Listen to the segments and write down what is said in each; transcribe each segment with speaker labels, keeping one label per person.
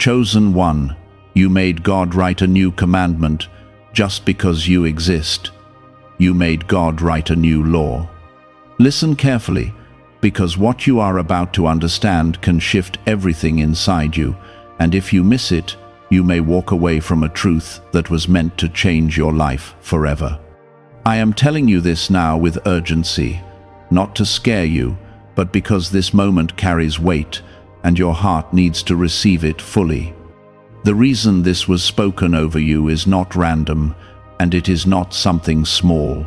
Speaker 1: chosen one. You made God write a new commandment just because you exist. You made God write a new law. Listen carefully, because what you are about to understand can shift everything inside you, and if you miss it, you may walk away from a truth that was meant to change your life forever. I am telling you this now with urgency, not to scare you, but because this moment carries weight, and your heart needs to receive it fully. The reason this was spoken over you is not random, and it is not something small.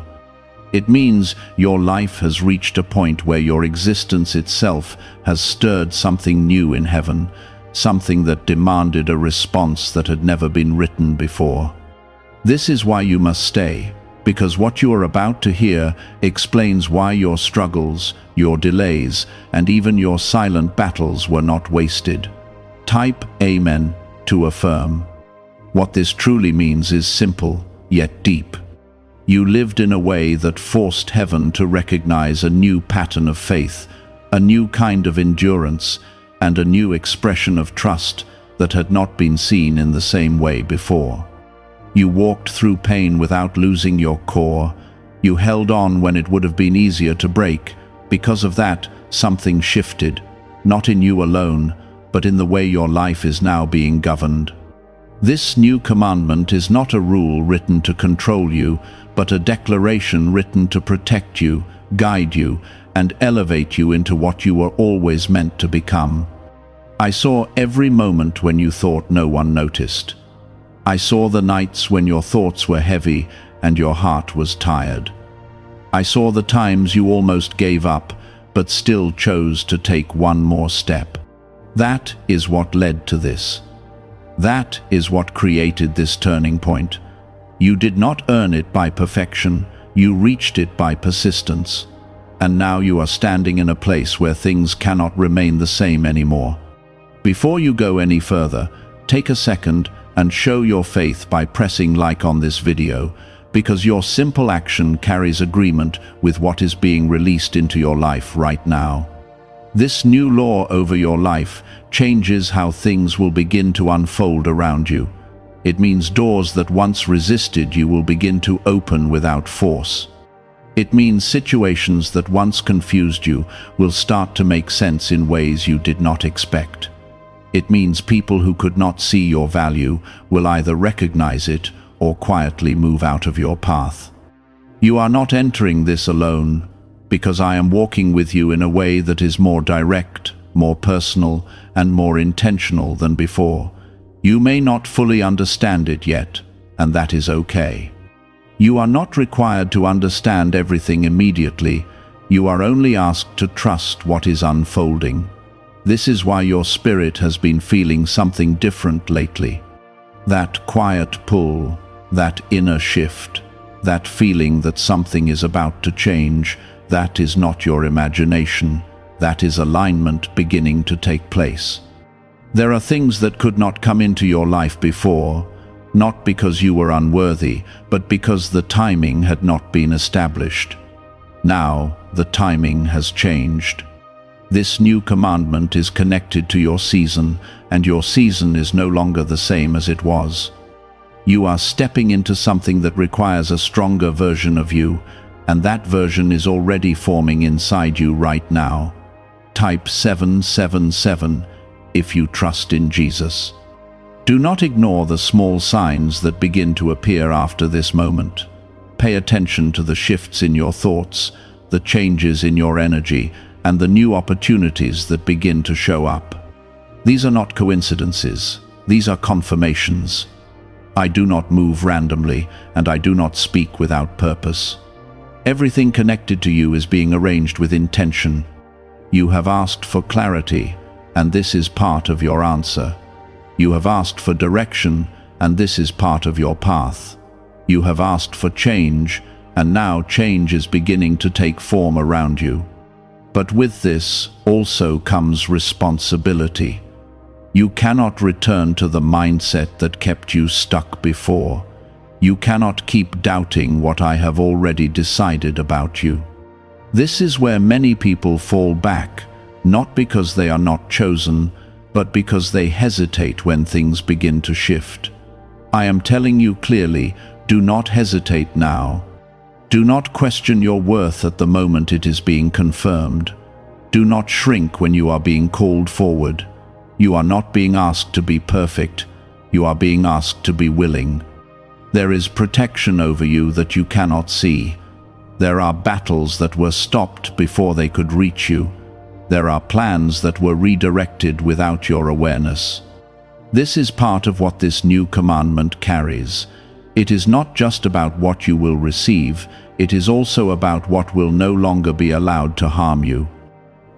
Speaker 1: It means your life has reached a point where your existence itself has stirred something new in heaven, something that demanded a response that had never been written before. This is why you must stay, because what you are about to hear explains why your struggles, your delays, and even your silent battles were not wasted. Type Amen to affirm. What this truly means is simple, yet deep. You lived in a way that forced heaven to recognize a new pattern of faith, a new kind of endurance, and a new expression of trust that had not been seen in the same way before. You walked through pain without losing your core. You held on when it would have been easier to break. Because of that, something shifted, not in you alone, but in the way your life is now being governed. This new commandment is not a rule written to control you, but a declaration written to protect you, guide you, and elevate you into what you were always meant to become. I saw every moment when you thought no one noticed. I saw the nights when your thoughts were heavy and your heart was tired. I saw the times you almost gave up, but still chose to take one more step. That is what led to this. That is what created this turning point. You did not earn it by perfection, you reached it by persistence. And now you are standing in a place where things cannot remain the same anymore. Before you go any further, take a second and show your faith by pressing like on this video, because your simple action carries agreement with what is being released into your life right now. This new law over your life changes how things will begin to unfold around you. It means doors that once resisted you will begin to open without force. It means situations that once confused you will start to make sense in ways you did not expect. It means people who could not see your value will either recognize it or quietly move out of your path. You are not entering this alone, because I am walking with you in a way that is more direct, more personal, and more intentional than before. You may not fully understand it yet, and that is okay. You are not required to understand everything immediately. You are only asked to trust what is unfolding. This is why your spirit has been feeling something different lately. That quiet pull, that inner shift, that feeling that something is about to change, that is not your imagination. That is alignment beginning to take place. There are things that could not come into your life before, not because you were unworthy, but because the timing had not been established. Now, the timing has changed. This new commandment is connected to your season, and your season is no longer the same as it was. You are stepping into something that requires a stronger version of you, and that version is already forming inside you right now. Type 777 if you trust in Jesus. Do not ignore the small signs that begin to appear after this moment. Pay attention to the shifts in your thoughts, the changes in your energy, and the new opportunities that begin to show up. These are not coincidences. These are confirmations. I do not move randomly, and I do not speak without purpose. Everything connected to you is being arranged with intention. You have asked for clarity, and this is part of your answer. You have asked for direction, and this is part of your path. You have asked for change, and now change is beginning to take form around you. But with this also comes responsibility. You cannot return to the mindset that kept you stuck before. You cannot keep doubting what I have already decided about you. This is where many people fall back, not because they are not chosen, but because they hesitate when things begin to shift. I am telling you clearly, do not hesitate now. Do not question your worth at the moment it is being confirmed. Do not shrink when you are being called forward. You are not being asked to be perfect. You are being asked to be willing. There is protection over you that you cannot see. There are battles that were stopped before they could reach you. There are plans that were redirected without your awareness. This is part of what this new commandment carries. It is not just about what you will receive, it is also about what will no longer be allowed to harm you.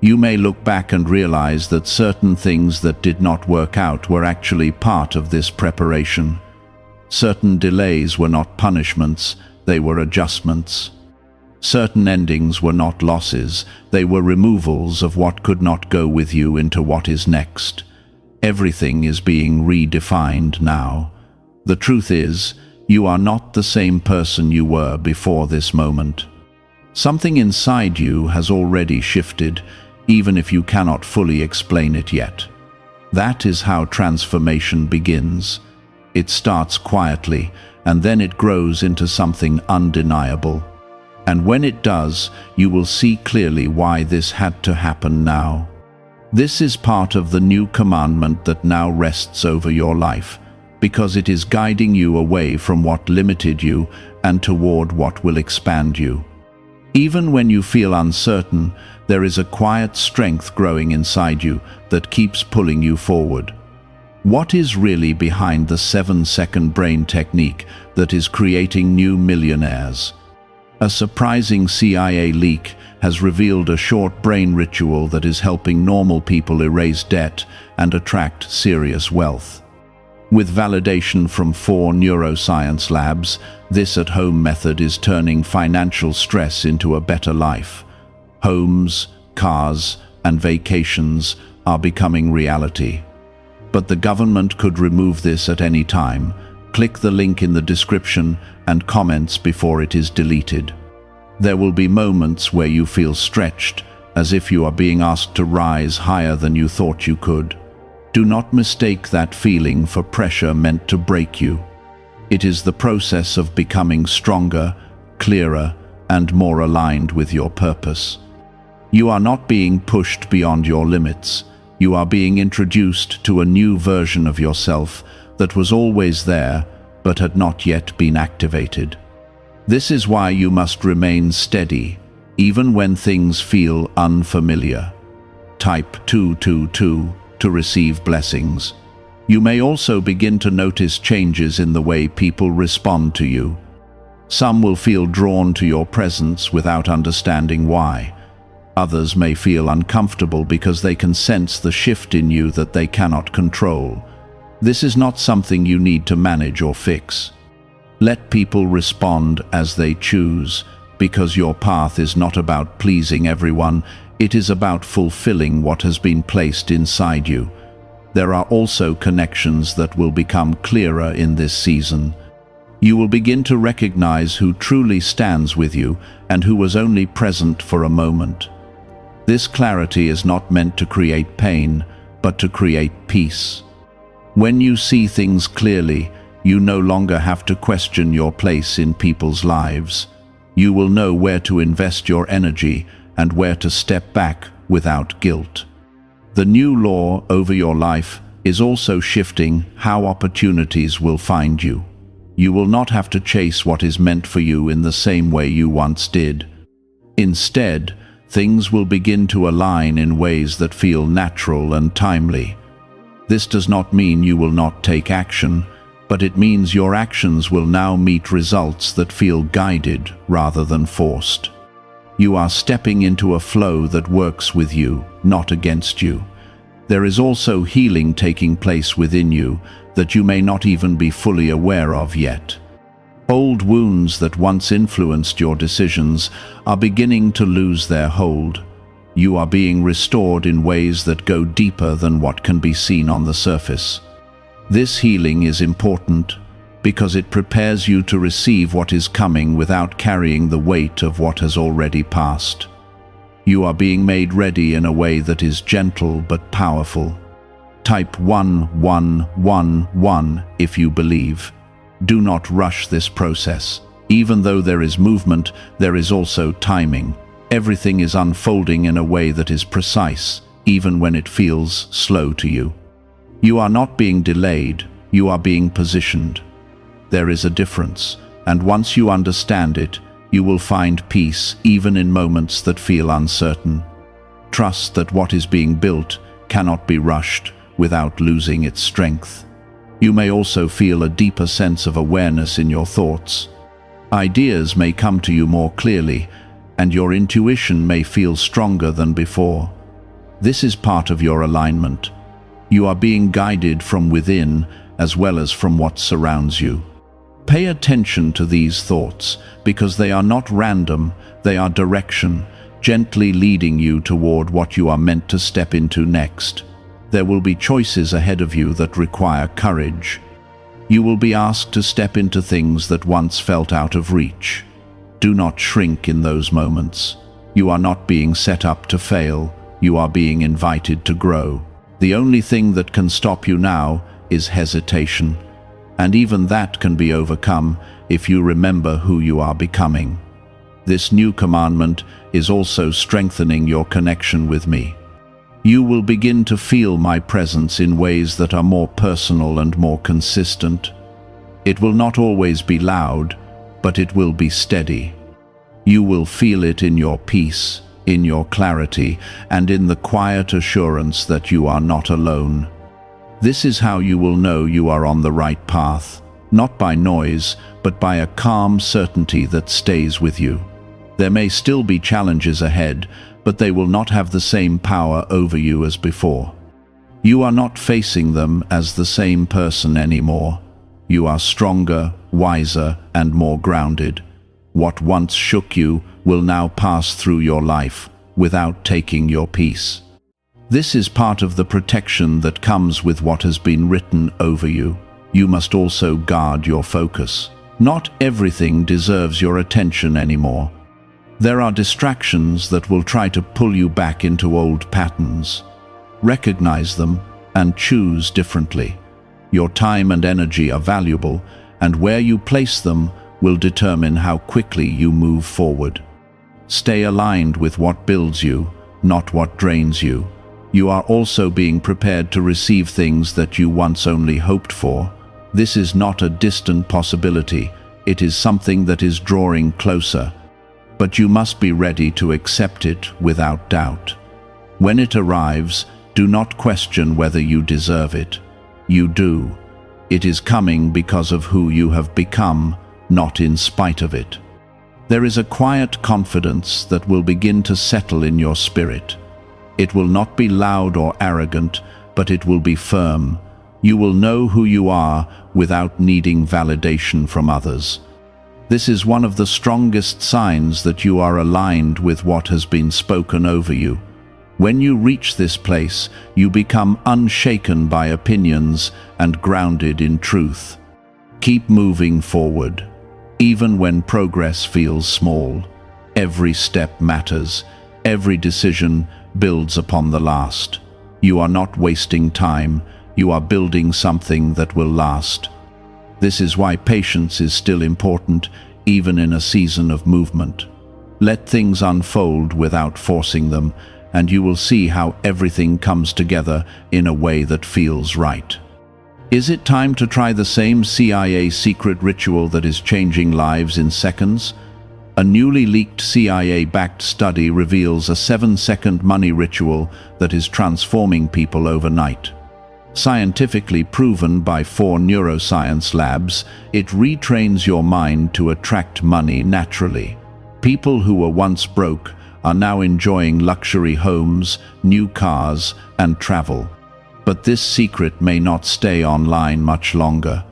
Speaker 1: You may look back and realize that certain things that did not work out were actually part of this preparation. Certain delays were not punishments, they were adjustments. Certain endings were not losses, they were removals of what could not go with you into what is next. Everything is being redefined now. The truth is, you are not the same person you were before this moment. Something inside you has already shifted, even if you cannot fully explain it yet. That is how transformation begins. It starts quietly, and then it grows into something undeniable. And when it does, you will see clearly why this had to happen now. This is part of the new commandment that now rests over your life, because it is guiding you away from what limited you and toward what will expand you. Even when you feel uncertain, there is a quiet strength growing inside you that keeps pulling you forward. What is really behind the 7-second brain technique that is creating new millionaires? A surprising CIA leak has revealed a short brain ritual that is helping normal people erase debt and attract serious wealth. With validation from 4 neuroscience labs, this at-home method is turning financial stress into a better life. Homes, cars, and vacations are becoming reality. But the government could remove this at any time. Click the link in the description and comments before it is deleted. There will be moments where you feel stretched, as if you are being asked to rise higher than you thought you could. Do not mistake that feeling for pressure meant to break you. It is the process of becoming stronger, clearer, and more aligned with your purpose. You are not being pushed beyond your limits. You are being introduced to a new version of yourself that was always there, but had not yet been activated. This is why you must remain steady, even when things feel unfamiliar. Type 222 to receive blessings. You may also begin to notice changes in the way people respond to you. Some will feel drawn to your presence without understanding why. Others may feel uncomfortable because they can sense the shift in you that they cannot control. This is not something you need to manage or fix. Let people respond as they choose, because your path is not about pleasing everyone, it is about fulfilling what has been placed inside you. There are also connections that will become clearer in this season. You will begin to recognize who truly stands with you and who was only present for a moment. This clarity is not meant to create pain, but to create peace. When you see things clearly, you no longer have to question your place in people's lives. You will know where to invest your energy and where to step back without guilt. The new law over your life is also shifting how opportunities will find you. You will not have to chase what is meant for you in the same way you once did. Instead, things will begin to align in ways that feel natural and timely. This does not mean you will not take action, but it means your actions will now meet results that feel guided rather than forced. You are stepping into a flow that works with you, not against you. There is also healing taking place within you that you may not even be fully aware of yet. Old wounds that once influenced your decisions are beginning to lose their hold. You are being restored in ways that go deeper than what can be seen on the surface. This healing is important because it prepares you to receive what is coming without carrying the weight of what has already passed. You are being made ready in a way that is gentle but powerful. Type 1111 if you believe. Do not rush this process. Even though there is movement, there is also timing. Everything is unfolding in a way that is precise, even when it feels slow to you. You are not being delayed, you are being positioned. There is a difference, and once you understand it, you will find peace even in moments that feel uncertain. Trust that what is being built cannot be rushed without losing its strength. You may also feel a deeper sense of awareness in your thoughts. Ideas may come to you more clearly, and your intuition may feel stronger than before. This is part of your alignment. You are being guided from within as well as from what surrounds you. Pay attention to these thoughts, because they are not random, they are direction, gently leading you toward what you are meant to step into next. There will be choices ahead of you that require courage. You will be asked to step into things that once felt out of reach. Do not shrink in those moments. You are not being set up to fail, you are being invited to grow. The only thing that can stop you now is hesitation. And even that can be overcome if you remember who you are becoming. This new commandment is also strengthening your connection with me. You will begin to feel my presence in ways that are more personal and more consistent. It will not always be loud, but it will be steady. You will feel it in your peace, in your clarity, and in the quiet assurance that you are not alone. This is how you will know you are on the right path, not by noise, but by a calm certainty that stays with you. There may still be challenges ahead, but they will not have the same power over you as before. You are not facing them as the same person anymore. You are stronger, wiser, and more grounded. What once shook you will now pass through your life without taking your peace. This is part of the protection that comes with what has been written over you. You must also guard your focus. Not everything deserves your attention anymore. There are distractions that will try to pull you back into old patterns. Recognize them and choose differently. Your time and energy are valuable, and where you place them will determine how quickly you move forward. Stay aligned with what builds you, not what drains you. You are also being prepared to receive things that you once only hoped for. This is not a distant possibility, it is something that is drawing closer. But you must be ready to accept it without doubt. When it arrives, do not question whether you deserve it. You do. It is coming because of who you have become, not in spite of it. There is a quiet confidence that will begin to settle in your spirit. It will not be loud or arrogant, but it will be firm. You will know who you are without needing validation from others. This is one of the strongest signs that you are aligned with what has been spoken over you. When you reach this place, you become unshaken by opinions and grounded in truth. Keep moving forward. Even when progress feels small, every step matters. Every decision builds upon the last. You are not wasting time. You are building something that will last. This is why patience is still important, even in a season of movement. Let things unfold without forcing them, and you will see how everything comes together in a way that feels right. Is it time to try the same CIA secret ritual that is changing lives in seconds? A newly leaked CIA-backed study reveals a 7-second money ritual that is transforming people overnight. Scientifically proven by 4 neuroscience labs, it retrains your mind to attract money naturally. People who were once broke are now enjoying luxury homes, new cars, and travel. But this secret may not stay online much longer.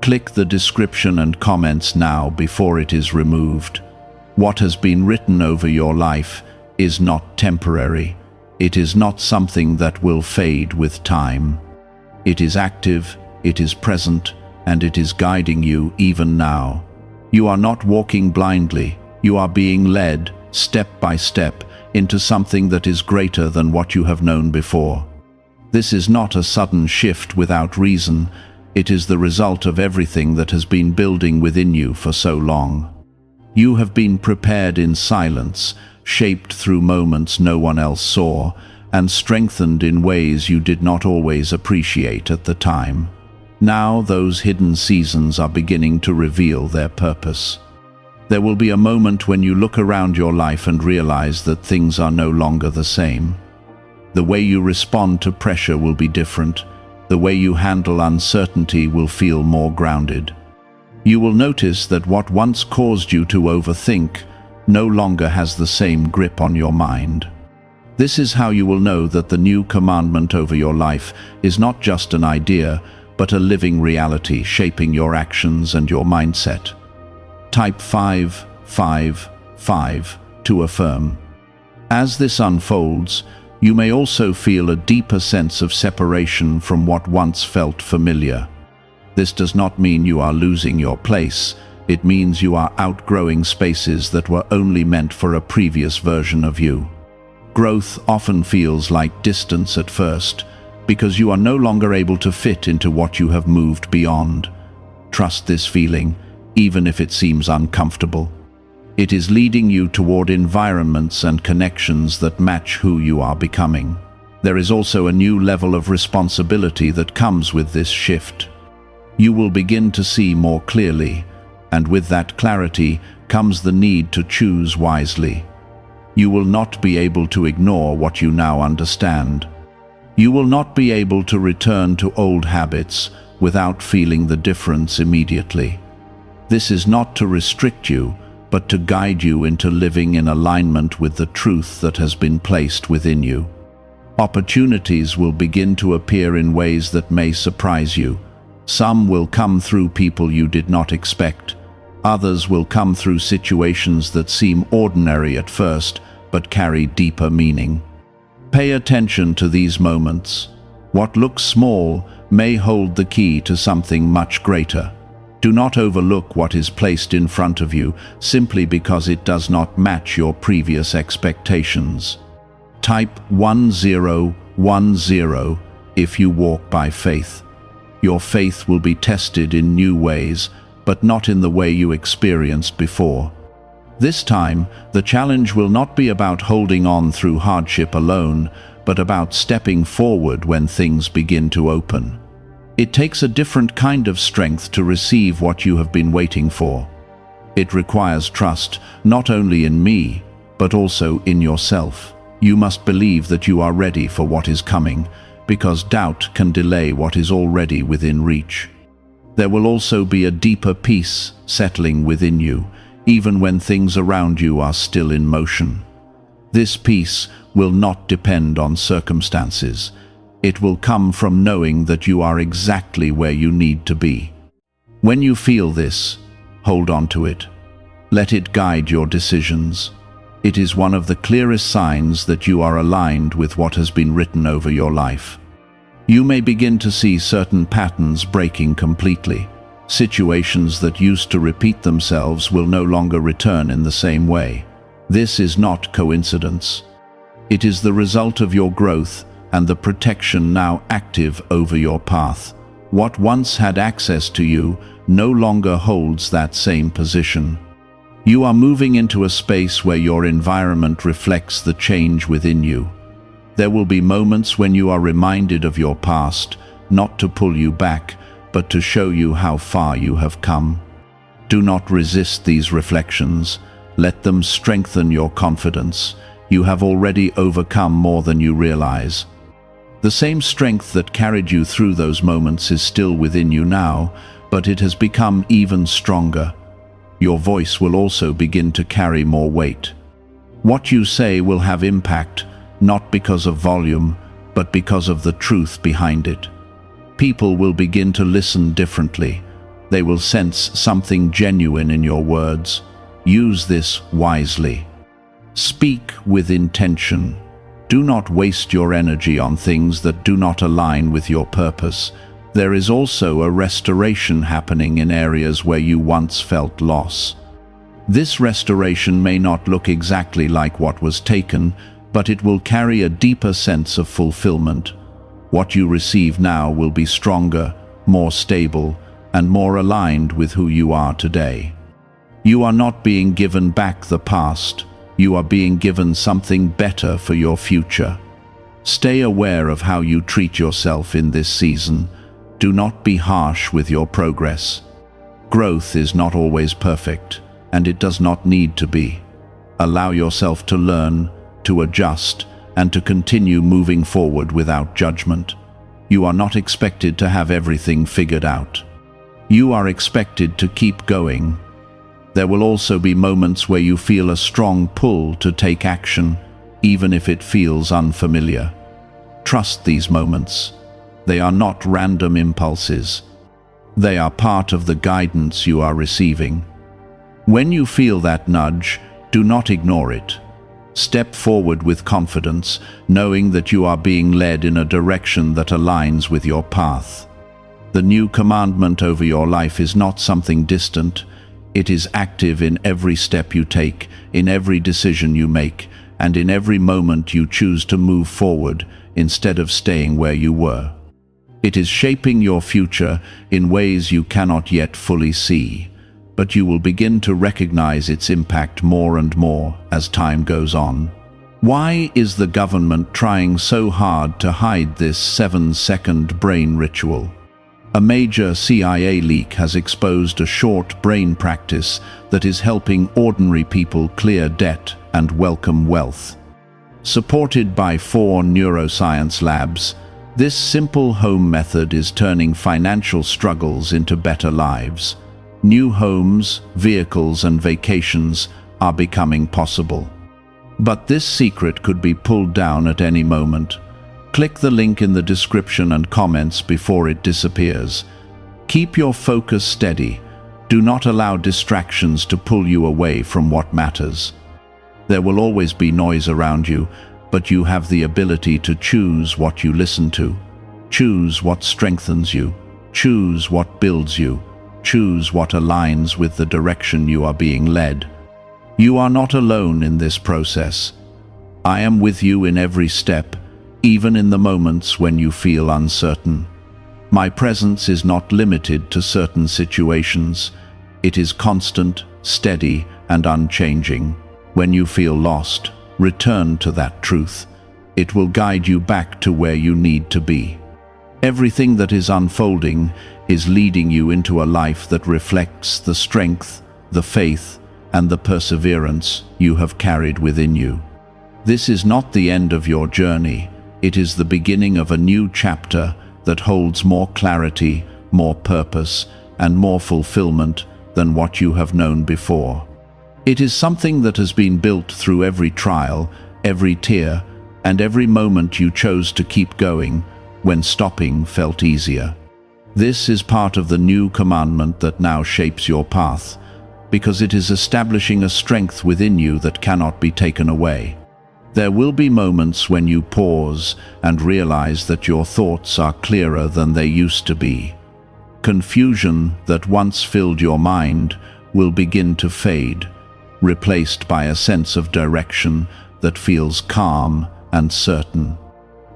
Speaker 1: Click the description and comments now before it is removed. What has been written over your life is not temporary. It is not something that will fade with time. It is active, it is present, and it is guiding you even now. You are not walking blindly. You are being led, step by step, into something that is greater than what you have known before. This is not a sudden shift without reason. It is the result of everything that has been building within you for so long. You have been prepared in silence, shaped through moments no one else saw, and strengthened in ways you did not always appreciate at the time. Now those hidden seasons are beginning to reveal their purpose. There will be a moment when you look around your life and realize that things are no longer the same. The way you respond to pressure will be different. The way you handle uncertainty will feel more grounded. You will notice that what once caused you to overthink no longer has the same grip on your mind. This is how you will know that the new commandment over your life is not just an idea, but a living reality shaping your actions and your mindset. Type 555 to affirm. As this unfolds, you may also feel a deeper sense of separation from what once felt familiar. This does not mean you are losing your place. It means you are outgrowing spaces that were only meant for a previous version of you. Growth often feels like distance at first, because you are no longer able to fit into what you have moved beyond. Trust this feeling, even if it seems uncomfortable. It is leading you toward environments and connections that match who you are becoming. There is also a new level of responsibility that comes with this shift. You will begin to see more clearly, and with that clarity comes the need to choose wisely. You will not be able to ignore what you now understand. You will not be able to return to old habits without feeling the difference immediately. This is not to restrict you, but to guide you into living in alignment with the truth that has been placed within you. Opportunities will begin to appear in ways that may surprise you. Some will come through people you did not expect. Others will come through situations that seem ordinary at first, but carry deeper meaning. Pay attention to these moments. What looks small may hold the key to something much greater. Do not overlook what is placed in front of you simply because it does not match your previous expectations. Type 1010 if you walk by faith. Your faith will be tested in new ways, but not in the way you experienced before. This time, the challenge will not be about holding on through hardship alone, but about stepping forward when things begin to open. It takes a different kind of strength to receive what you have been waiting for. It requires trust, not only in me, but also in yourself. You must believe that you are ready for what is coming, because doubt can delay what is already within reach. There will also be a deeper peace settling within you, even when things around you are still in motion. This peace will not depend on circumstances. It will come from knowing that you are exactly where you need to be. When you feel this, hold on to it. Let it guide your decisions. It is one of the clearest signs that you are aligned with what has been written over your life. You may begin to see certain patterns breaking completely. Situations that used to repeat themselves will no longer return in the same way. This is not coincidence. It is the result of your growth and the protection now active over your path. What once had access to you no longer holds that same position. You are moving into a space where your environment reflects the change within you. There will be moments when you are reminded of your past, not to pull you back, but to show you how far you have come. Do not resist these reflections. Let them strengthen your confidence. You have already overcome more than you realize. The same strength that carried you through those moments is still within you now, but it has become even stronger. Your voice will also begin to carry more weight. What you say will have impact, not because of volume, but because of the truth behind it. People will begin to listen differently. They will sense something genuine in your words. Use this wisely. Speak with intention. Do not waste your energy on things that do not align with your purpose. There is also a restoration happening in areas where you once felt loss. This restoration may not look exactly like what was taken, but it will carry a deeper sense of fulfillment. What you receive now will be stronger, more stable, and more aligned with who you are today. You are not being given back the past. You are being given something better for your future. Stay aware of how you treat yourself in this season. Do not be harsh with your progress. Growth is not always perfect, and it does not need to be. Allow yourself to learn, to adjust, and to continue moving forward without judgment. You are not expected to have everything figured out. You are expected to keep going. There will also be moments where you feel a strong pull to take action, even if it feels unfamiliar. Trust these moments. They are not random impulses. They are part of the guidance you are receiving. When you feel that nudge, do not ignore it. Step forward with confidence, knowing that you are being led in a direction that aligns with your path. The new commandment over your life is not something distant. It is active in every step you take, in every decision you make, and in every moment you choose to move forward instead of staying where you were. It is shaping your future in ways you cannot yet fully see, but you will begin to recognize its impact more and more as time goes on. Why is the government trying so hard to hide this 7-second brain ritual? A major CIA leak has exposed a short brain practice that is helping ordinary people clear debt and welcome wealth. Supported by 4 neuroscience labs, this simple home method is turning financial struggles into better lives. New homes, vehicles, and vacations are becoming possible. But this secret could be pulled down at any moment. Click the link in the description and comments before it disappears. Keep your focus steady. Do not allow distractions to pull you away from what matters. There will always be noise around you, but you have the ability to choose what you listen to. Choose what strengthens you. Choose what builds you. Choose what aligns with the direction you are being led. You are not alone in this process. I am with you in every step, even in the moments when you feel uncertain. My presence is not limited to certain situations. It is constant, steady, and unchanging. When you feel lost, return to that truth. It will guide you back to where you need to be. Everything that is unfolding is leading you into a life that reflects the strength, the faith, and the perseverance you have carried within you. This is not the end of your journey. It is the beginning of a new chapter that holds more clarity, more purpose, and more fulfillment than what you have known before. It is something that has been built through every trial, every tear, and every moment you chose to keep going when stopping felt easier. This is part of the new commandment that now shapes your path, because it is establishing a strength within you that cannot be taken away. There will be moments when you pause and realize that your thoughts are clearer than they used to be. Confusion that once filled your mind will begin to fade, replaced by a sense of direction that feels calm and certain.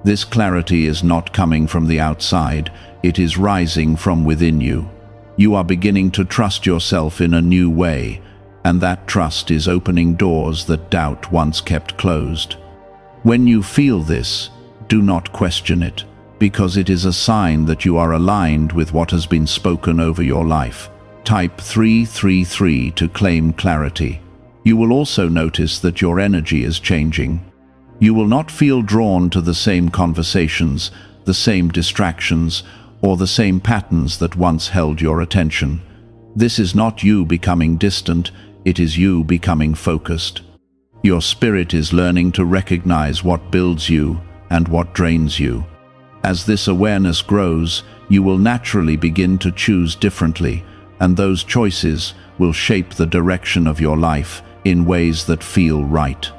Speaker 1: This clarity is not coming from the outside, it is rising from within you. You are beginning to trust yourself in a new way, and that trust is opening doors that doubt once kept closed. When you feel this, do not question it, because it is a sign that you are aligned with what has been spoken over your life. Type 333 to claim clarity. You will also notice that your energy is changing. You will not feel drawn to the same conversations, the same distractions, or the same patterns that once held your attention. This is not you becoming distant, it is you becoming focused. Your spirit is learning to recognize what builds you and what drains you. As this awareness grows, you will naturally begin to choose differently, and those choices will shape the direction of your life in ways that feel right.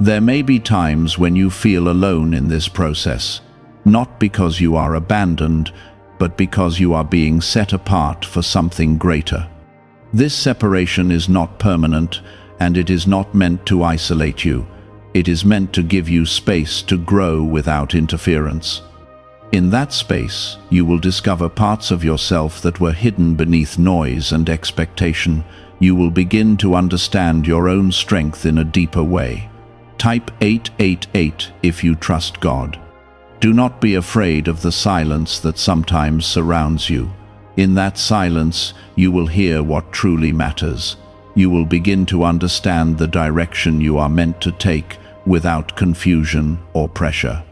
Speaker 1: There may be times when you feel alone in this process, not because you are abandoned, but because you are being set apart for something greater. This separation is not permanent, and it is not meant to isolate you. It is meant to give you space to grow without interference. In that space, you will discover parts of yourself that were hidden beneath noise and expectation. You will begin to understand your own strength in a deeper way. Type 888 if you trust God. Do not be afraid of the silence that sometimes surrounds you. In that silence, you will hear what truly matters. You will begin to understand the direction you are meant to take without confusion or pressure.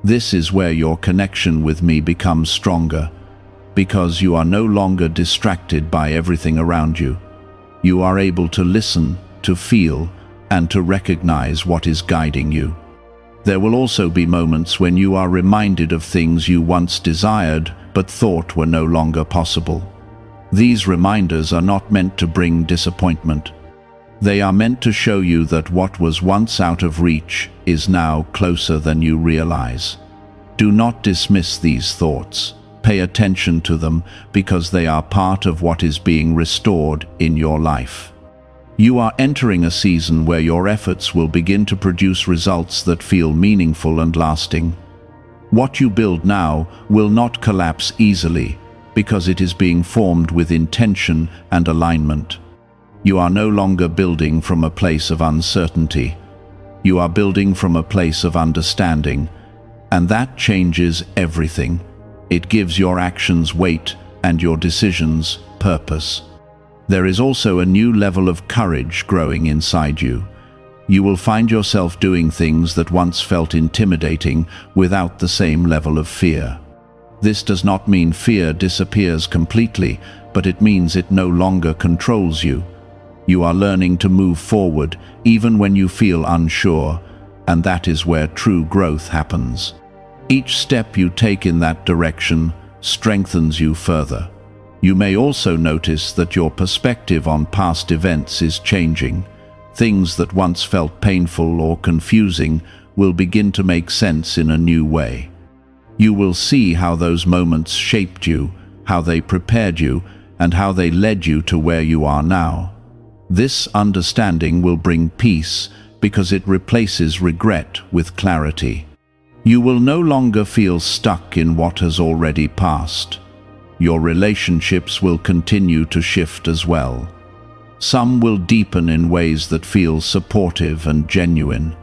Speaker 1: This is where your connection with me becomes stronger, because you are no longer distracted by everything around you. You are able to listen, to feel, and to recognize what is guiding you. There will also be moments when you are reminded of things you once desired but thought were no longer possible. These reminders are not meant to bring disappointment. They are meant to show you that what was once out of reach is now closer than you realize. Do not dismiss these thoughts. Pay attention to them because they are part of what is being restored in your life. You are entering a season where your efforts will begin to produce results that feel meaningful and lasting. What you build now will not collapse easily because it is being formed with intention and alignment. You are no longer building from a place of uncertainty. You are building from a place of understanding, and that changes everything. It gives your actions weight and your decisions purpose. There is also a new level of courage growing inside you. You will find yourself doing things that once felt intimidating without the same level of fear. This does not mean fear disappears completely, but it means it no longer controls you. You are learning to move forward even when you feel unsure, and that is where true growth happens. Each step you take in that direction strengthens you further. You may also notice that your perspective on past events is changing. Things that once felt painful or confusing will begin to make sense in a new way. You will see how those moments shaped you, how they prepared you, and how they led you to where you are now. This understanding will bring peace because it replaces regret with clarity. You will no longer feel stuck in what has already passed. Your relationships will continue to shift as well. Some will deepen in ways that feel supportive and genuine.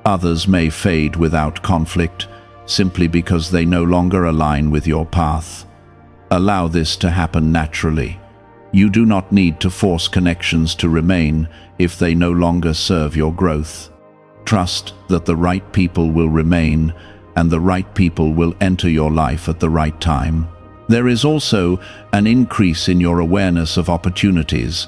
Speaker 1: Others may fade without conflict, simply because they no longer align with your path. Allow this to happen naturally. You do not need to force connections to remain if they no longer serve your growth. Trust that the right people will remain and the right people will enter your life at the right time. There is also an increase in your awareness of opportunities.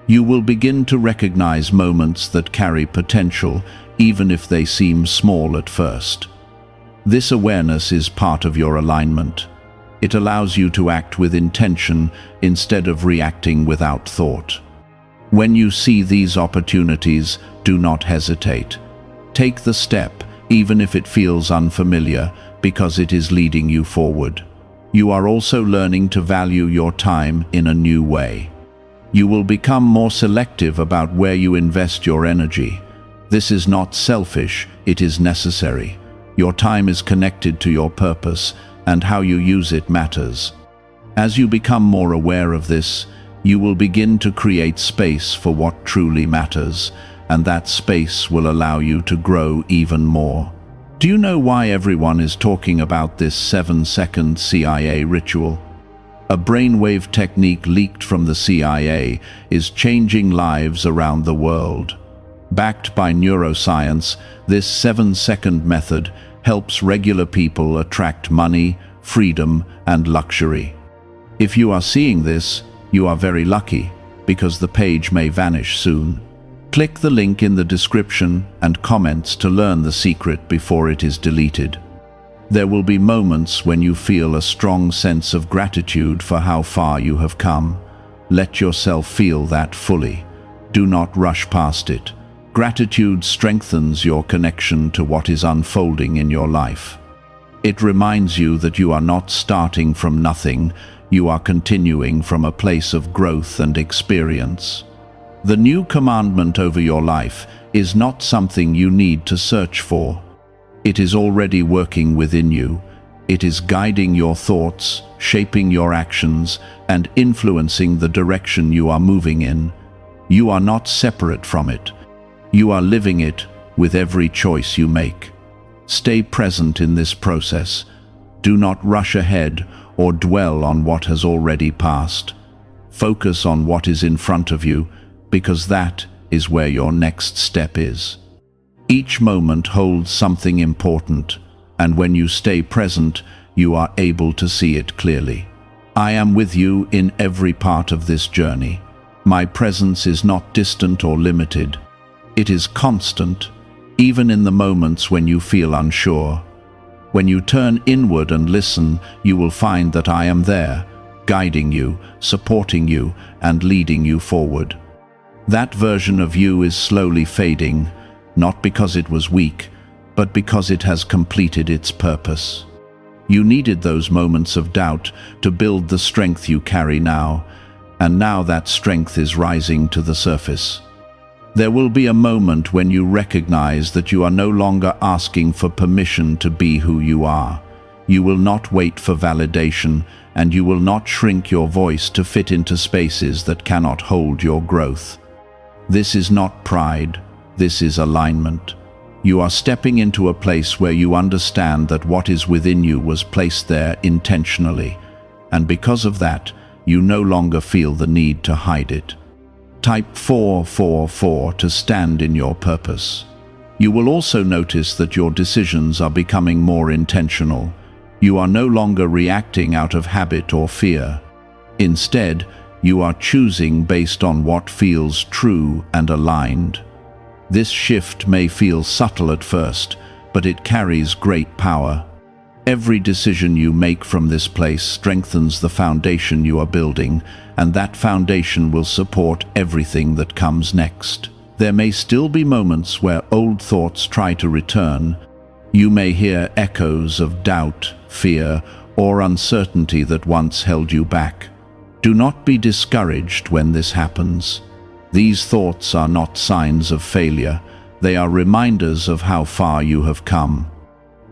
Speaker 1: You will begin to recognize moments that carry potential, even if they seem small at first. This awareness is part of your alignment. It allows you to act with intention instead of reacting without thought. When you see these opportunities, do not hesitate. Take the step, even if it feels unfamiliar, because it is leading you forward. You are also learning to value your time in a new way. You will become more selective about where you invest your energy. This is not selfish, it is necessary. Your time is connected to your purpose, and how you use it matters. As you become more aware of this, you will begin to create space for what truly matters, and that space will allow you to grow even more. Do you know why everyone is talking about this 7-second CIA ritual? A brainwave technique leaked from the CIA is changing lives around the world. Backed by neuroscience, this 7-second method helps regular people attract money, freedom, and luxury. If you are seeing this, you are very lucky, because the page may vanish soon. Click the link in the description and comments to learn the secret before it is deleted. There will be moments when you feel a strong sense of gratitude for how far you have come. Let yourself feel that fully. Do not rush past it. Gratitude strengthens your connection to what is unfolding in your life. It reminds you that you are not starting from nothing, you are continuing from a place of growth and experience. The new commandment over your life is not something you need to search for. It is already working within you. It is guiding your thoughts, shaping your actions, and influencing the direction you are moving in. You are not separate from it. You are living it with every choice you make. Stay present in this process. Do not rush ahead or dwell on what has already passed. Focus on what is in front of you, because that is where your next step is. Each moment holds something important, and when you stay present, you are able to see it clearly. I am with you in every part of this journey. My presence is not distant or limited. It is constant, even in the moments when you feel unsure. When you turn inward and listen, you will find that I am there, guiding you, supporting you, and leading you forward. That version of you is slowly fading, not because it was weak, but because it has completed its purpose. You needed those moments of doubt to build the strength you carry now, and now that strength is rising to the surface. There will be a moment when you recognize that you are no longer asking for permission to be who you are. You will not wait for validation, and you will not shrink your voice to fit into spaces that cannot hold your growth. This is not pride, this is alignment. You are stepping into a place where you understand that what is within you was placed there intentionally, and because of that, you no longer feel the need to hide it. Type 444 to stand in your purpose. You will also notice that your decisions are becoming more intentional. You are no longer reacting out of habit or fear. Instead, you are choosing based on what feels true and aligned. This shift may feel subtle at first, but it carries great power. Every decision you make from this place strengthens the foundation you are building, and that foundation will support everything that comes next. There may still be moments where old thoughts try to return. You may hear echoes of doubt, fear, or uncertainty that once held you back. Do not be discouraged when this happens. These thoughts are not signs of failure. They are reminders of how far you have come.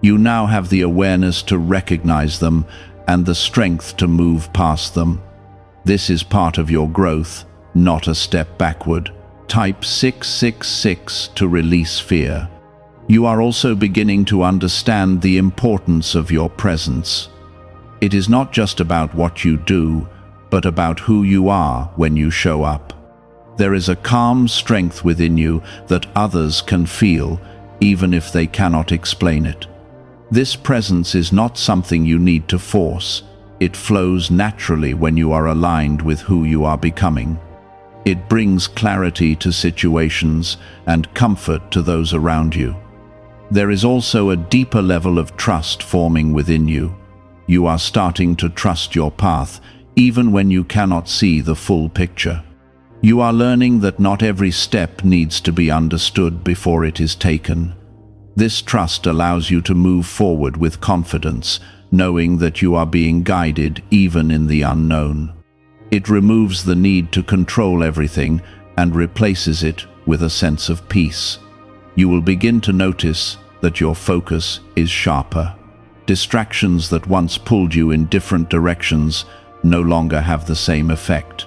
Speaker 1: You now have the awareness to recognize them and the strength to move past them. This is part of your growth, not a step backward. Type 666 to release fear. You are also beginning to understand the importance of your presence. It is not just about what you do, but about who you are when you show up. There is a calm strength within you that others can feel, even if they cannot explain it. This presence is not something you need to force. It flows naturally when you are aligned with who you are becoming. It brings clarity to situations and comfort to those around you. There is also a deeper level of trust forming within you. You are starting to trust your path, even when you cannot see the full picture. You are learning that not every step needs to be understood before it is taken. This trust allows you to move forward with confidence, knowing that you are being guided even in the unknown. It removes the need to control everything and replaces it with a sense of peace. You will begin to notice that your focus is sharper. Distractions that once pulled you in different directions no longer have the same effect.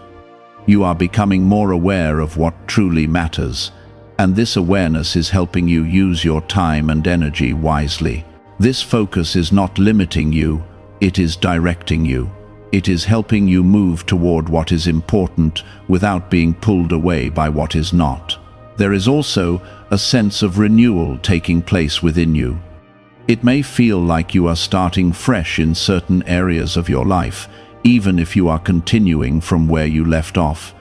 Speaker 1: You are becoming more aware of what truly matters, and this awareness is helping you use your time and energy wisely. This focus is not limiting you, it is directing you. It is helping you move toward what is important without being pulled away by what is not. There is also a sense of renewal taking place within you. It may feel like you are starting fresh in certain areas of your life, even if you are continuing from where you left off.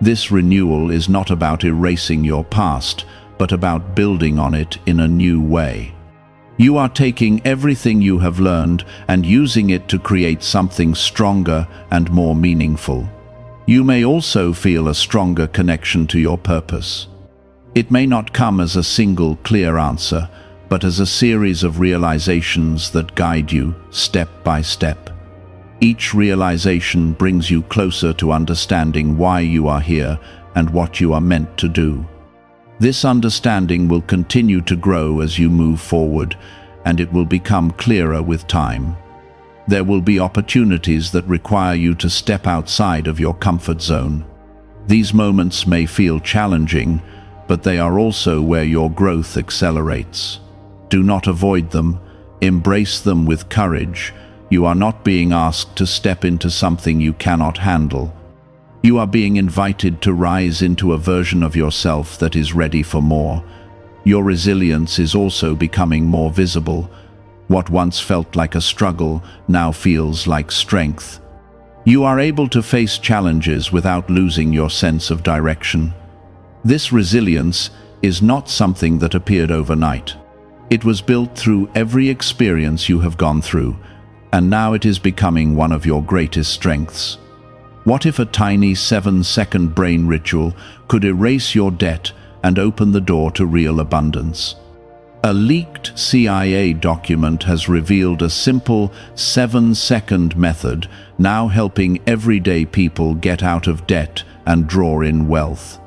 Speaker 1: This renewal is not about erasing your past, but about building on it in a new way. You are taking everything you have learned and using it to create something stronger and more meaningful. You may also feel a stronger connection to your purpose. It may not come as a single clear answer, but as a series of realizations that guide you step by step. Each realization brings you closer to understanding why you are here and what you are meant to do. This understanding will continue to grow as you move forward, and it will become clearer with time. There will be opportunities that require you to step outside of your comfort zone. These moments may feel challenging, but they are also where your growth accelerates. Do not avoid them, embrace them with courage. You are not being asked to step into something you cannot handle. You are being invited to rise into a version of yourself that is ready for more. Your resilience is also becoming more visible. What once felt like a struggle now feels like strength. You are able to face challenges without losing your sense of direction. This resilience is not something that appeared overnight. It was built through every experience you have gone through, and now it is becoming one of your greatest strengths. What if a tiny 7-second brain ritual could erase your debt and open the door to real abundance? A leaked CIA document has revealed a simple 7-second method, now helping everyday people get out of debt and draw in wealth.